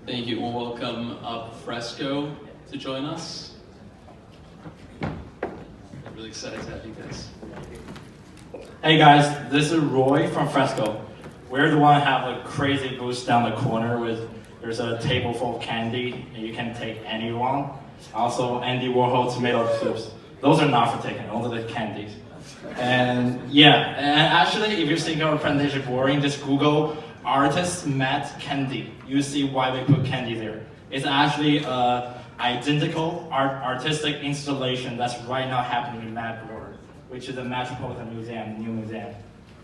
Thank you. We'll welcome up Fresco to join us. I'm really excited to have you guys. Hey guys, this is Roy from Fresco. We're the one who have a crazy booth down the corner there's a table full of candy and you can take any one. Also, Andy Warhol tomato chips. Those are not for taking, only the candies. And yeah, and actually, if you're thinking our presentation boring, just Google artist met candy. You see why we put candy there. It's actually an identical artistic installation that's right now happening in Mad World, which is the Metropolitan Museum, new museum.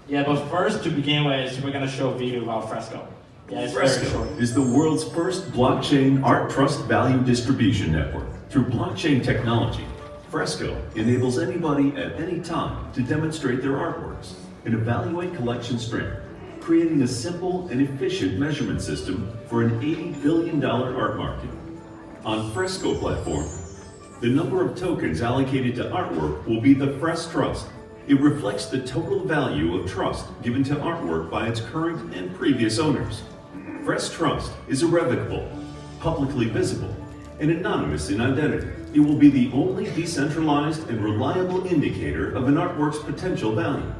Yeah, but first, to begin with, we're going to show a video about Fresco. Yeah, it's Fresco very short. is the world's first blockchain art trust value distribution network. Through blockchain technology, Fresco enables anybody at any time to demonstrate their artworks and evaluate collection strength, creating a simple and efficient measurement system for an $80 billion art market. On Fresco platform, the number of tokens allocated to artwork will be the Fres Trust. It reflects the total value of trust given to artwork by its current and previous owners. Fres Trust is irrevocable, publicly visible, and anonymous in identity. It will be the only decentralized and reliable indicator of an artwork's potential value.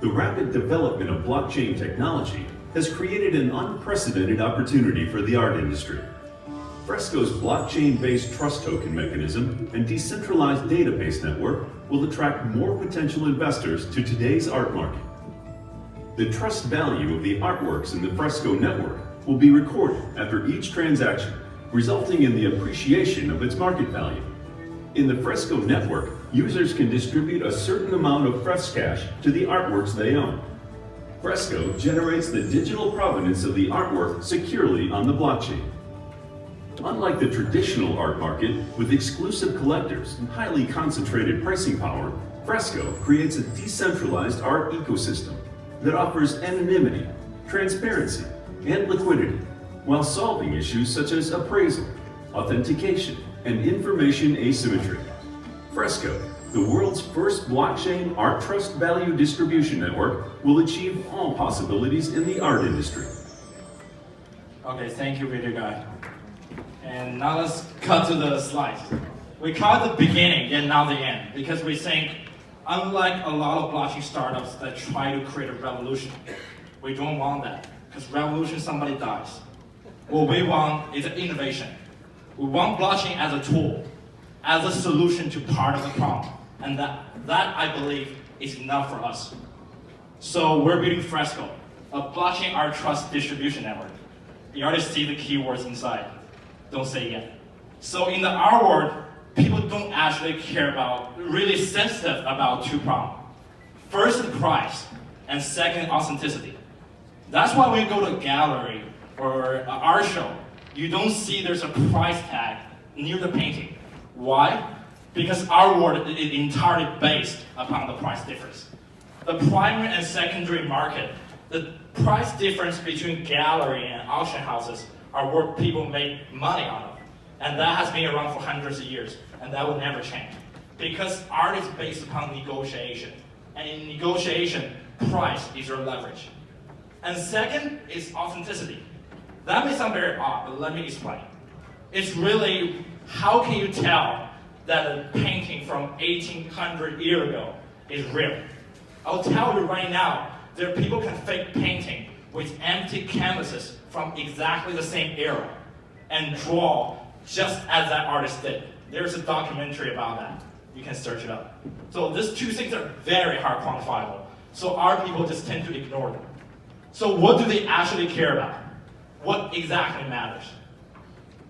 The rapid development of blockchain technology has created an unprecedented opportunity for the art industry. Fresco's blockchain-based trust token mechanism and decentralized database network will attract more potential investors to today's art market. The trust value of the artworks in the Fresco network will be recorded after each transaction, resulting in the appreciation of its market value. In the Fresco network, users can distribute a certain amount of Frescash to the artworks they own. Fresco generates the digital provenance of the artwork securely on the blockchain. Unlike the traditional art market, with exclusive collectors and highly concentrated pricing power, Fresco creates a decentralized art ecosystem that offers anonymity, transparency, and liquidity, while solving issues such as appraisal, authentication, and information asymmetry. Fresco, the world's first blockchain art trust value distribution network, will achieve all possibilities in the art industry. Okay, thank you, video guy. And now let's cut to the slides. We cut the beginning and not the end, because we think, unlike a lot of blockchain startups that try to create a revolution, we don't want that, because revolution, somebody dies. What we want is an innovation. We want blockchain as a tool, as a solution to part of the problem. And that I believe, is enough for us. So we're building Fresco, a blockchain art trust distribution network. You already see the keywords inside. Don't say yet. So in the art world, people don't actually care about, really sensitive about two problems. First, the price, and second, authenticity. That's why when you go to a gallery or an art show, you don't see there's a price tag near the painting. Why? Because our world is entirely based upon the price difference. The primary and secondary market, the price difference between gallery and auction houses are where people make money out of. And that has been around for hundreds of years, and that will never change. Because art is based upon negotiation. And in negotiation, price is your leverage. And second is authenticity. That may sound very odd, but let me explain. It's really, how can you tell that a painting from 1800 years ago is real? I'll tell you right now, there are people can fake painting with empty canvases from exactly the same era and draw just as that artist did. There's a documentary about that. You can search it up. So these two things are very hard quantifiable. So our people just tend to ignore them. So what do they actually care about? What exactly matters?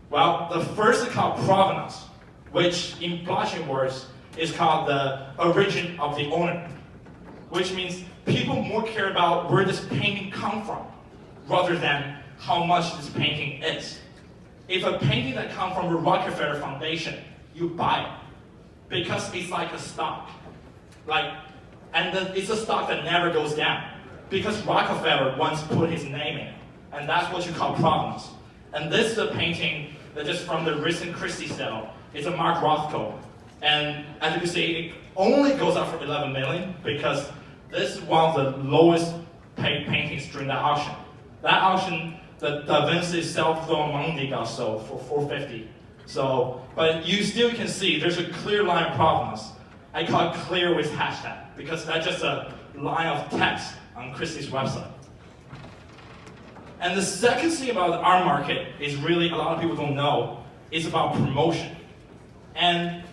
Well, the first is called provenance, which in blockchain words is called the origin of the owner, which means people more care about where this painting comes from rather than how much this painting is. If a painting that comes from the Rockefeller Foundation, you buy it because it's like a stock. It's a stock that never goes down because Rockefeller once put his name in it. And that's what you call provenance. And this is a painting that is from the recent Christie sale. It's a Mark Rothko. And as you can see, it only goes up for 11 million because this is one of the lowest paid paintings during that auction. That auction the Da Vinci self-drawn Monday got sold for $450. So, but you still can see there's a clear line of provenance. I call it clear with hashtag because that's just a line of text on Christie's website. And the second thing about our market is really a lot of people don't know is about promotion. And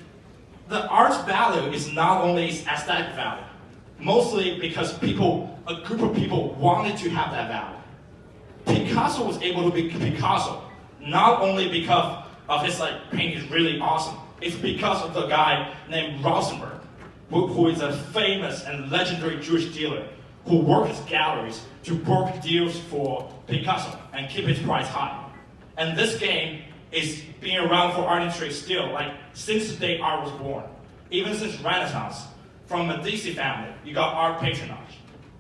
the art's value is not only its aesthetic value, mostly because a group of people wanted to have that value. Picasso was able to be Picasso, not only because of his painting is really awesome. It's because of the guy named Rosenberg, who is a famous and legendary Jewish dealer who worked his galleries to broker deals for Picasso and keep his price high. And this game is being around for art industry still, since the day art was born. Even since Renaissance, from a Medici family, you got art patronage.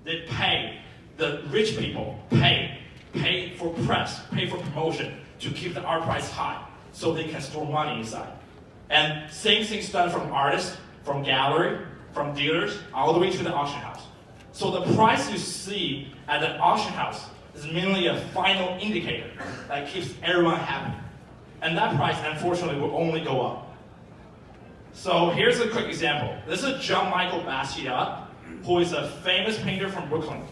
They pay, the rich people pay for press, pay for promotion to keep the art price high so they can store money inside. And same thing's done from artists, from gallery, from dealers, all the way to the auction house. So the price you see at the auction house is mainly a final indicator that keeps everyone happy. And that price, unfortunately, will only go up. So here's a quick example. This is Jean-Michel Basquiat, who is a famous painter from Brooklyn.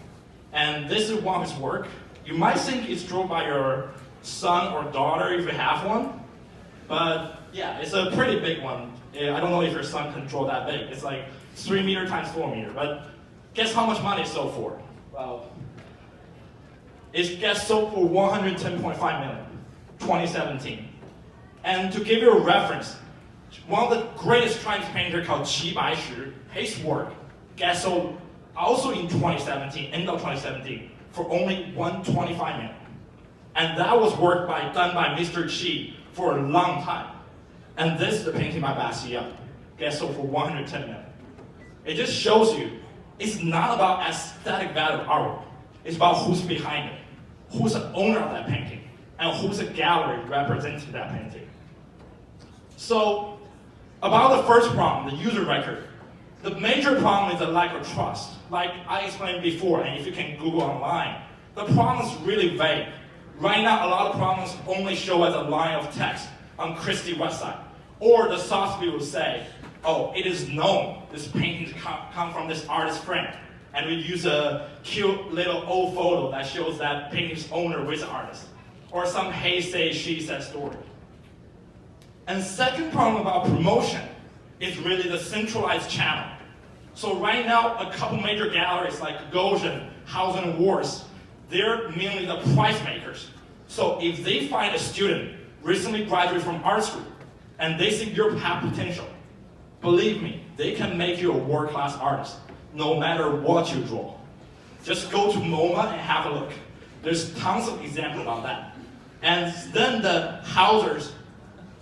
And this is one of his work. You might think it's drawn by your son or daughter if you have one. But yeah, it's a pretty big one. I don't know if your son can draw that big. It's 3 meter times 4 meter. But guess how much money it sold for? Well, it gets sold for $110.5 million, 2017. And to give you a reference, one of the greatest Chinese painters called Qi Baishi, his work gets sold also in 2017, end of 2017, for only $125 million. And that was work done by Mr. Qi for a long time. And this is the painting by Basquiat, gets sold for $110 million. It just shows you, it's not about aesthetic value of artwork. It's about who's behind it, who's the owner of that painting, and who's the gallery representing that painting. So, about the first problem, the user record, the major problem is the lack of trust. Like I explained before, and if you can Google online, the problem is really vague. Right now, a lot of problems only show as a line of text on Christie's website. Or the software will say, oh, it is known this painting come from this artist's friend. And we use a cute little old photo that shows that painting's owner with the artist. Or some he say, she said story. And second problem about promotion is really the centralized channel. So right now, a couple major galleries like Gauguin, House and Wars, they're mainly the price makers. So if they find a student recently graduated from art school, and they think you have potential, believe me, they can make you a world-class artist, no matter what you draw. Just go to MoMA and have a look. There's tons of examples about that. And then the Hausers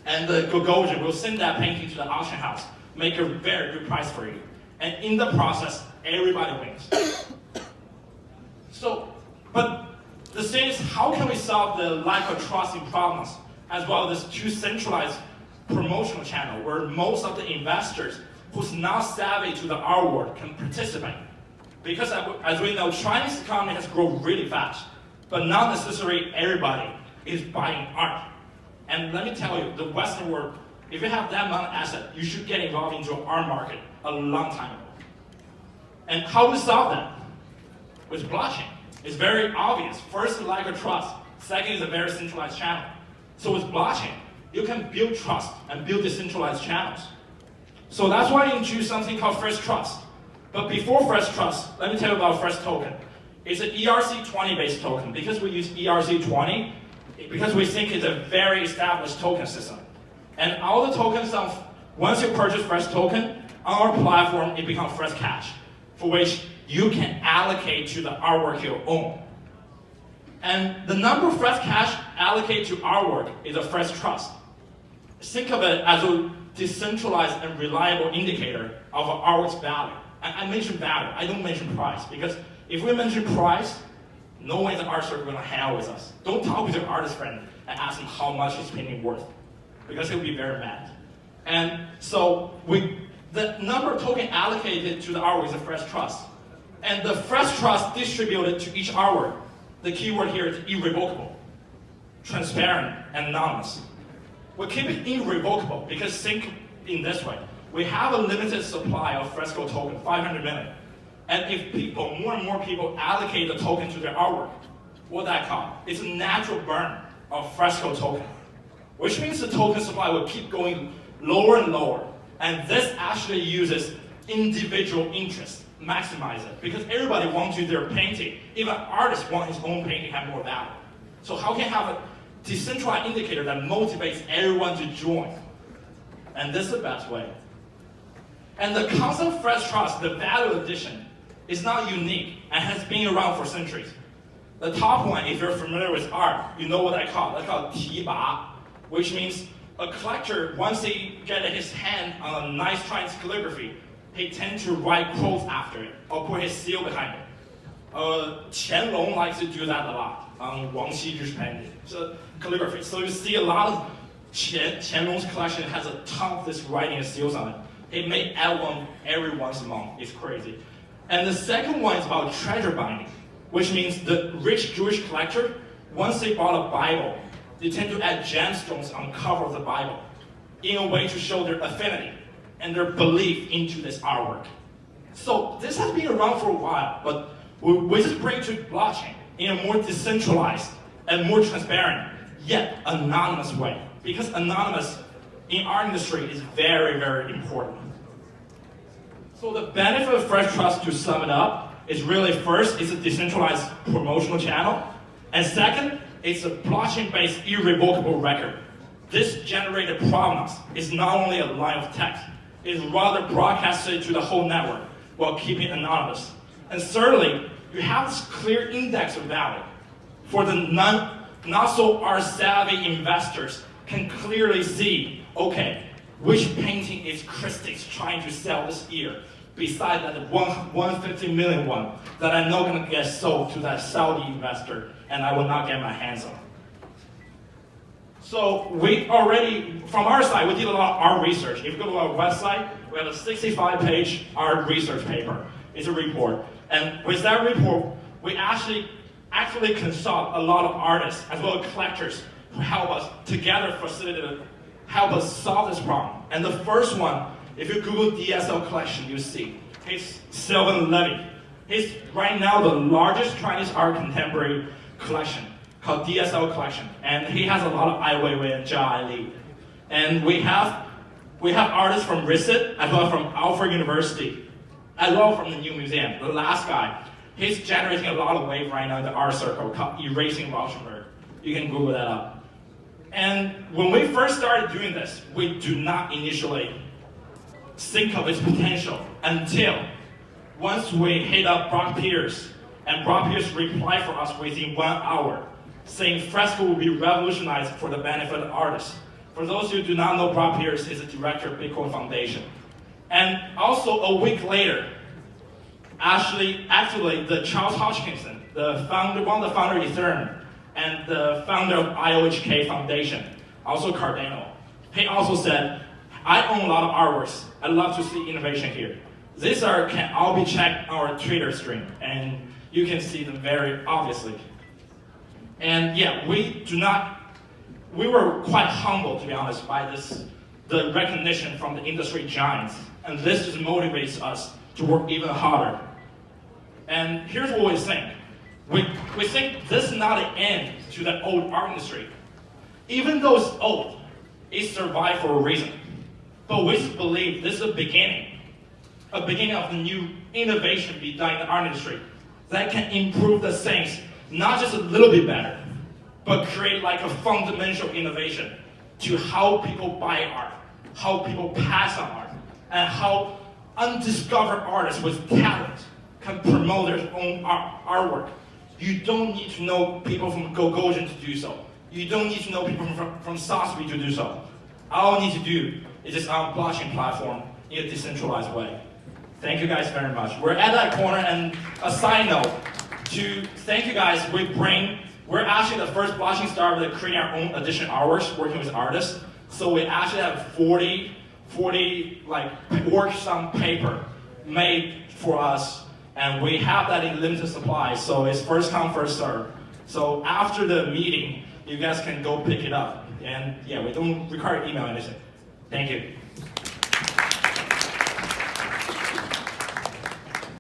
and the Gauguin will send that painting to the auction house, make a very good price for you. And in the process, everybody wins. So, but the thing is, how can we solve the lack of trust in problems, as well as this too centralized promotional channel where most of the investors who's not savvy to the art world can participate? Because as we know, Chinese economy has grown really fast, but not necessarily everybody is buying art. And let me tell you, the Western world, if you have that amount of asset, you should get involved into the art market a long time ago. And how to solve that? With blockchain. It's very obvious. First, the lack of trust. Second is a very centralized channel. So with blockchain, you can build trust and build decentralized channels. So that's why I introduced something called Fresh Trust. But before Fresh Trust, let me tell you about Fresh Token. It's an ERC20 based token. Because we use ERC20, because we think it's a very established token system. And all the tokens, once you purchase Fresh Token, on our platform, it becomes Fresh Cash, for which you can allocate to the artwork you own. And the number of Fresh Cash allocated to artwork is a Fresh Trust. Think of it as a decentralized and reliable indicator of an artwork's value. I mention value, I don't mention price, because if we mention price, no one in the art circle is going to hang out with us. Don't talk with your artist friend and ask him how much his painting worth, because he'll be very mad. And so the number of tokens allocated to the artwork is a Fresh Trust. And the Fresh Trust distributed to each artwork, the keyword here is irrevocable. transparent, and anonymous. We keep it irrevocable because think in this way. We have a limited supply of Fresco token, 500 million. And if more and more people allocate the token to their artwork, what that call? It's a natural burn of Fresco token, which means the token supply will keep going lower and lower. And this actually uses individual interest, maximize it, because everybody wants to do their painting. Even artists want his own painting to have more value. So how can you have a decentralized indicator that motivates everyone to join? And this is the best way. And the concept of fresh trust, the value addition, is not unique and has been around for centuries. The top one, if you're familiar with art, you know what I call it. I call it 提拔, which means a collector, once he gets his hand on a nice Chinese calligraphy, he tends to write quotes after it or put his seal behind it. Qianlong likes to do that a lot on Wang Xizhi's painting. So calligraphy. So you see a lot of Qianlong's collection has a ton of this writing and seals on it. It may add one every once a month. It's crazy. And the second one is about treasure binding, which means the rich Jewish collector, once they bought a Bible, they tend to add gemstones on the cover of the Bible in a way to show their affinity and their belief into this artwork. So this has been around for a while, but we just bring it to blockchain in a more decentralized and more transparent, yet anonymous way. Because anonymous in our industry is very, very important. So the benefit of Fresh Trust, to sum it up, is really first, it's a decentralized promotional channel. And second, it's a blockchain-based irrevocable record. This generated provenance is not only a line of text, it's rather broadcasted to the whole network while keeping it anonymous. And thirdly, you have this clear index of value. For the not so art-savvy investors can clearly see, okay, which painting is Christie's trying to sell this year, besides that 150 million one that I'm not going to get sold to that Saudi investor and I will not get my hands on. So we already, from our side, we did a lot of art research. If you go to our website, we have a 65-page art research paper. It's a report. And with that report, we actually consult a lot of artists as well as collectors who help us together facilitate, help us solve this problem. And the first one, if you Google DSL Collection, you see, he's Sylvain Levy. He's right now the largest Chinese art contemporary collection called DSL Collection. And he has a lot of Ai Weiwei and Jia Li. And we have artists from RISD, as well from Alfred University, as well from the New Museum. The last guy, he's generating a lot of wave right now in the art circle called Erasing Rauschenberg. You can Google that up. And when we first started doing this, we do not initially think of its potential until once we hit up Brock Pierce, and Brock Pierce replied for us within 1 hour, saying Fresco will be revolutionized for the benefit of artists. For those who do not know, Brock Pierce is the director of Bitcoin Foundation. And also a week later, actually the Charles Hoskinson, one of the founder of Ethereum, and the founder of IOHK Foundation, also Cardano, he also said, I own a lot of artworks. I'd love to see innovation here. These can all be checked on our Twitter stream, and you can see them very obviously. And yeah, we were quite humbled, to be honest, by the recognition from the industry giants. And this just motivates us to work even harder. And here's what we think. We think this is not an end to the old art industry. Even though it's old, it survived for a reason. But we believe this is a beginning of the new innovation be done in the art industry that can improve the things, not just a little bit better, but create like a fundamental innovation to how people buy art, how people pass on art, and how undiscovered artists with talent can promote their own artwork. You don't need to know people from Gogosian to do so. You don't need to know people from Sotheby to do so. All you need to do is just on a blockchain platform in a decentralized way. Thank you guys very much. We're at that corner, and a side note, to thank you guys, we're actually the first blockchain startup that creating our own edition artworks, working with artists. So we actually have 40 like works on paper made for us, and we have that in limited supply. So it's first come, first serve. So after the meeting, you guys can go pick it up. And yeah, we don't require email or anything. Thank you.